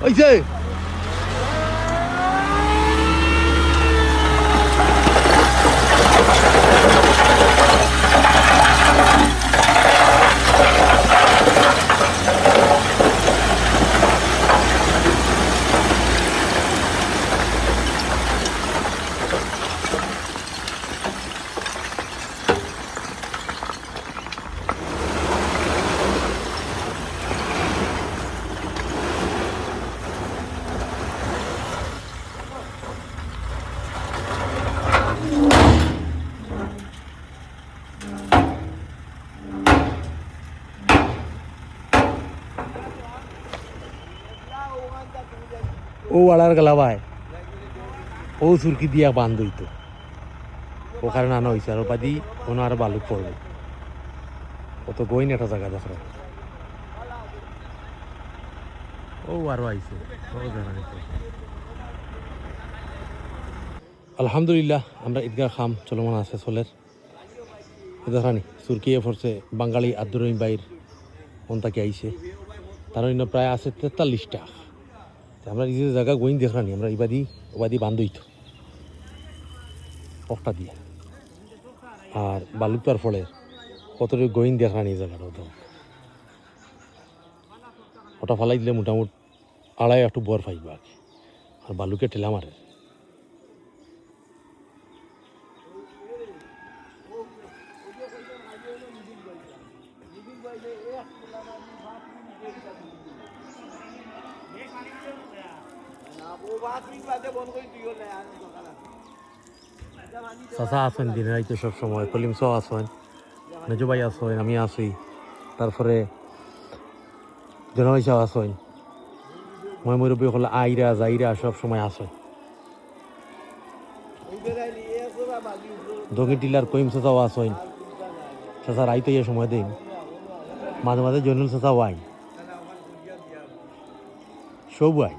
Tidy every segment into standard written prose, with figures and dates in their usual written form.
হইছে ও আড়ার গেলা ভাই ও সুরকি দিয়া বান্ধ হইতো ওখানে নানা হয়েছে আর বাদি কোনো আর বালুক পড়বে কত গইন একটা জায়গা দেখো ও আরো আইছে আলহামদুলিল্লাহ আমরা ঈদগাহ খাম চলমান আছে চলের দেখানি সুরকিয়ে পড়ছে বাঙালি আব্দুর রহিম বাইর মন তাকে আইছে তার অন্য প্রায় আছে 43টা আমরা এই যে জায়গা গইন দেখানি আমরা ইবাদি ওবাদি বান্ধইত পকটা দিয়া আর বালুকার ফলে কতটুকু গইন দেখানি এই জায়গাটা তো ওটা ফালাই দিলে মোটামুটি আড়াই একটু বর পাইবা আর বালুকে ঠেলা মারে চাচা আছেন দিনে রাইতে সব সময় কলিম চাও আছেন মেজু ভাই আছেন আমি আছি তারপরে জনভাই চাও আছেন মই মুরব্বী হলে আইরা যাইরা সব সময় আসেন দগি টিলার কইম চাচাও আছেন চাচা রাইতে ইয়ে সময় দিন মাঝে মাঝে জনুল চাচাও আই সব আই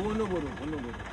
অন্য বড়